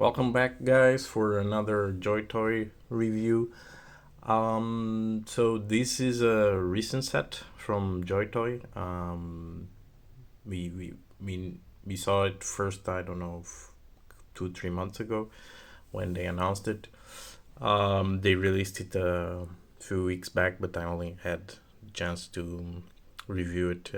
Welcome back, guys, for another JoyToy review. So this is a recent set from JoyToy. We we we we saw it first. I don't know, 2 3 months ago when they announced it. They released it a few weeks back, but I only had the chance to review it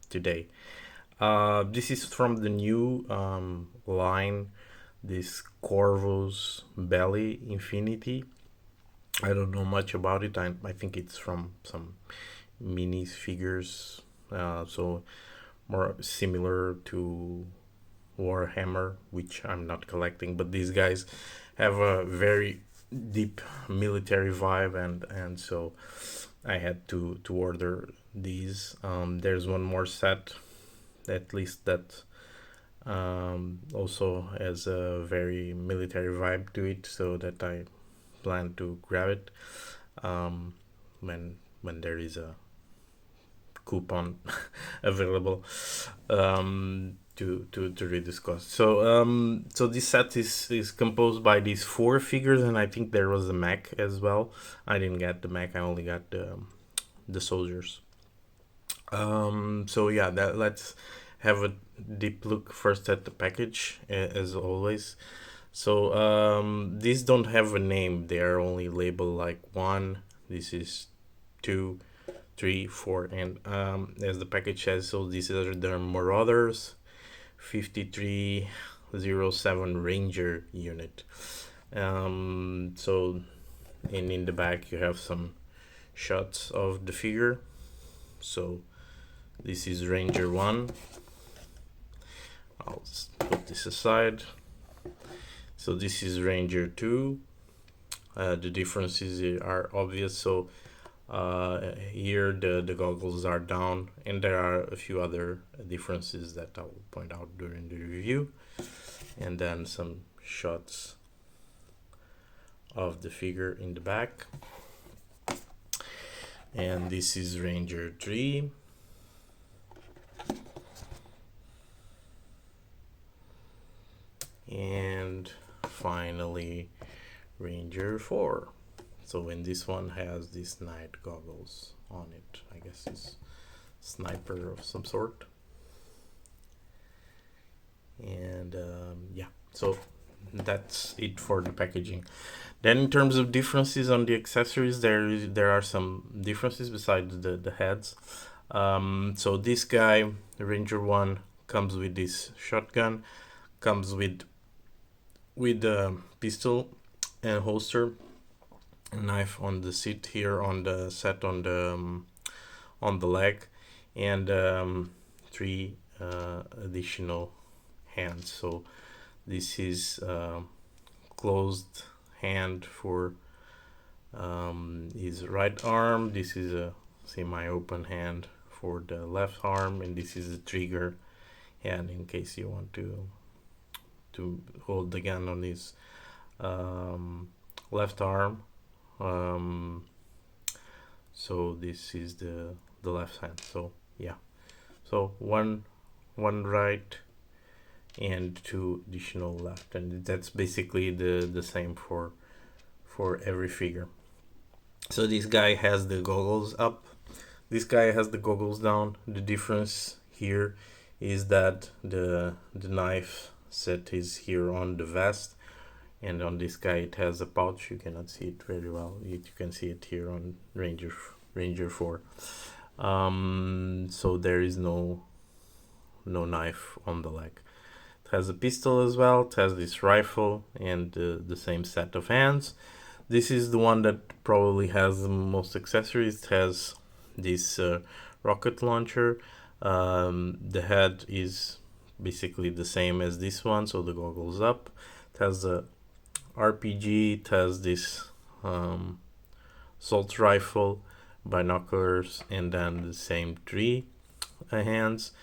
today. This is from the new line, this Corvus Belli Infinity. I don't know much about it. I think it's from some mini figures, so more similar to Warhammer, which I'm not collecting. But these guys have a very deep military vibe, and so I had to order these. There's one more set, at least that also has a very military vibe to it, so that I plan to grab it um, when there is a coupon available to rediscuss. So this set is composed by these four figures, and I think there was a mech as well. I didn't get the mech. I only got the soldiers. So yeah, let's have a deep look first at the package, as always. So these don't have a name. They are only labeled like one. This is two, three, four, and as the package says, so these are the Marauders 5307 Ranger unit. So in the back you have some shots of the figure. So this is Ranger 1. I'll put this aside. So this is Ranger 2. The differences are obvious. So here the goggles are down, and there are a few other differences that I will point out during the review. And then some shots of the figure in the back. And this is Ranger 3. And finally Ranger 4. So when this one has these night goggles on it, I guess it's sniper of some sort. And yeah, so that's it for the packaging. Then in terms of differences on the accessories, there are some differences besides the heads. So this guy, the Ranger 1, comes with this shotgun, comes with a pistol and holster, a knife on the seat here, on the set on the leg, and three additional hands. So this is closed hand for his right arm. This is a semi-open hand for the left arm, and this is a trigger hand in case you want to hold the gun on his left arm. So this is the left hand. So yeah, so one right and two additional left, and that's basically the same for every figure. So this guy has the goggles up, this guy has the goggles down. The difference here is that the knife set is here on the vest, and on this guy it has a pouch. You cannot see it very well. You can see it here on Ranger 4. So there is no knife on the leg. It has a pistol as well. It has this rifle and the same set of hands. This is the one that probably has the most accessories. It has this rocket launcher. The head is basically the same as this one, so the goggles up. It has a RPG. It has this assault rifle, binoculars, and then the same three hands,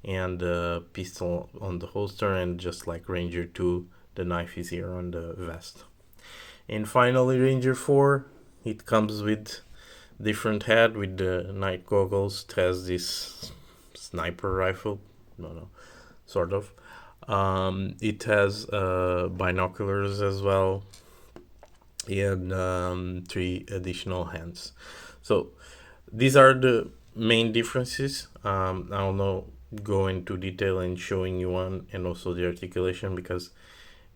and a pistol on the holster. And just like Ranger 2, the knife is here on the vest. And finally Ranger 4, it comes with different head with the night goggles. It has this sniper rifle, no, sort of. It has binoculars as well, and 3 additional hands. So these are the main differences. I'll not go into detail in showing you one and also the articulation, because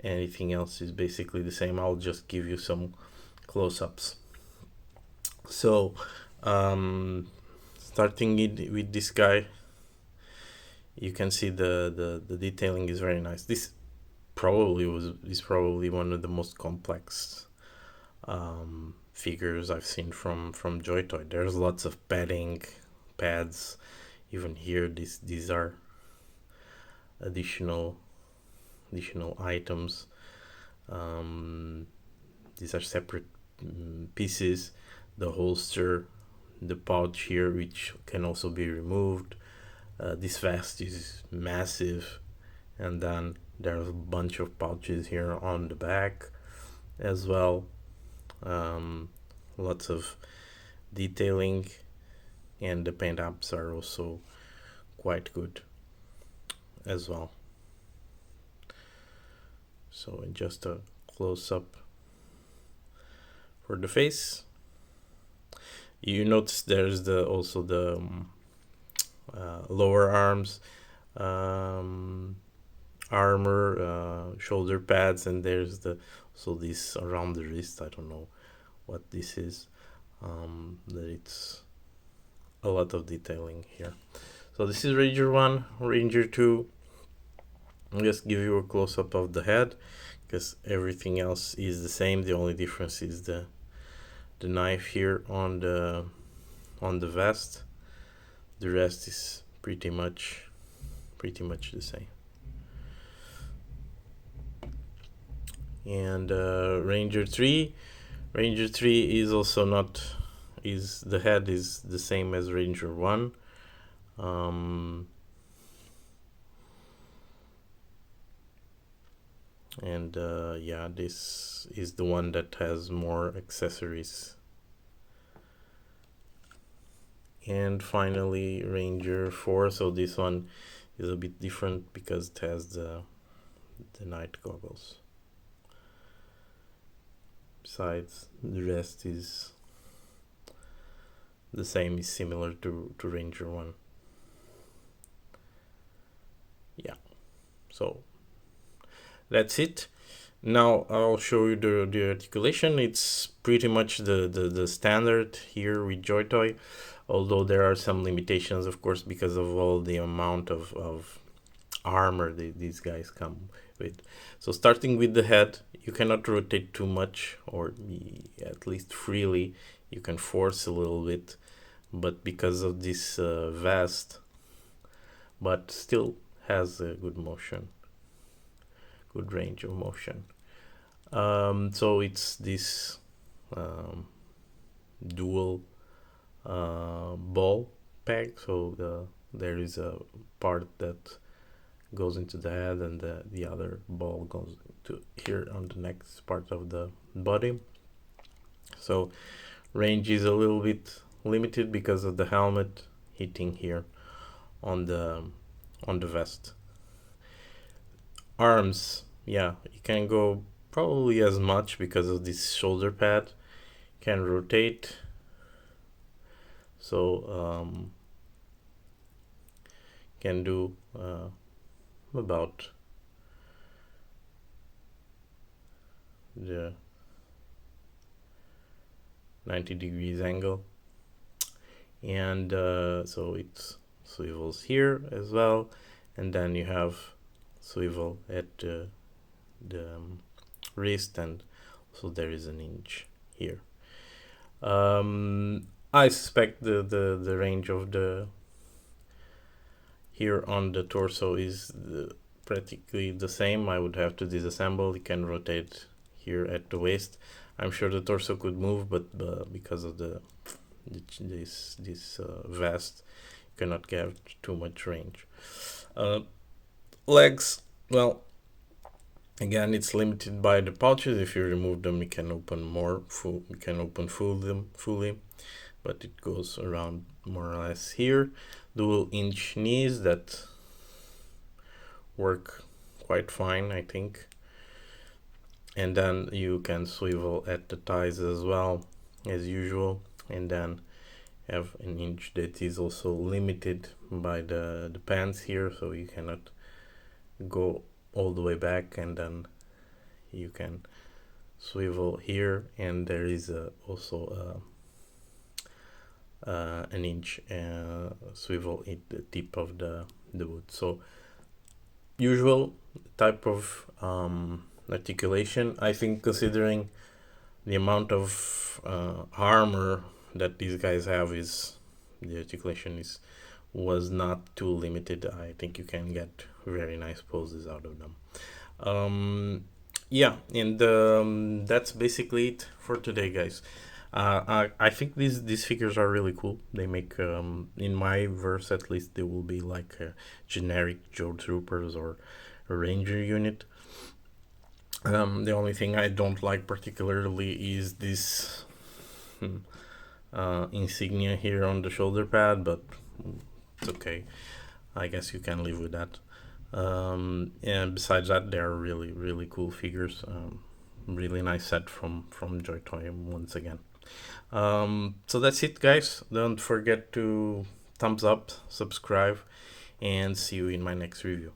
anything else is basically the same. I'll just give you some close-ups. So starting with this guy, you can see the detailing is very nice. This is probably one of the most complex figures I've seen from JoyToy. There's lots of pads, even here. These are additional items. These are separate pieces. The holster, the pouch here, which can also be removed. This vest is massive, and then there's a bunch of pouches here on the back as well. Lots of detailing, and the paint apps are also quite good as well. So just a close up for the face. You notice there's also the lower arms, armor, shoulder pads, and there's this around the wrist. I don't know what this is. That it's a lot of detailing here. So this is Ranger 1, Ranger 2. I'll just give you a close-up of the head, because everything else is the same. The only difference is the knife here on the vest. The rest is pretty much the same. And Ranger 3 is also not, the head is the same as Ranger 1. And yeah, this is the one that has more accessories. And finally Ranger 4. So this one is a bit different because it has the night goggles. Besides, the rest is the same, is similar to Ranger 1. Yeah, so that's it. Now I'll show you the articulation. It's pretty much the standard here with JoyToy, although there are some limitations, of course, because of all the amount of armor these guys come with. So starting with the head, you cannot rotate too much, or at least freely. You can force a little bit, but because of this vest, but still has a good motion, good range of motion. So it's this dual ball peg. So there is a part that goes into the head, and the other ball goes to here on the next part of the body. So range is a little bit limited because of the helmet hitting here on the vest. Arms, yeah, you can go probably as much because of this shoulder pad. Can rotate, so can do about the 90 degrees angle, and so it swivels here as well, and then you have swivel at the wrist, and so there is an inch here. I suspect the range of the here on the torso is practically the same. I would have to disassemble. You can rotate here at the waist. I'm sure the torso could move, but because of this vest, you cannot get too much range. Legs, well, again, it's limited by the pouches. If you remove them, you can open them fully, but it goes around more or less here. Dual inch knees that work quite fine, I think. And then you can swivel at the thighs as well, as usual. And then have an inch that is also limited by the pants here, so you cannot go all the way back, and then you can swivel here, and there is also an inch swivel at the tip of the wood. So usual type of articulation. I think considering the amount of armor that these guys have, is the articulation was not too limited. I think you can get very nice poses out of them. Yeah, and that's basically it for today, guys. I think these figures are really cool. They make, in my verse at least, they will be like generic Joe Troopers or a Ranger unit. The only thing I don't like particularly is this insignia here on the shoulder pad, but it's okay. I guess you can live with that. And besides that, they're really, really cool figures. Really nice set from JoyToy once again. So that's it, guys. Don't forget to thumbs up, subscribe, and see you in my next review.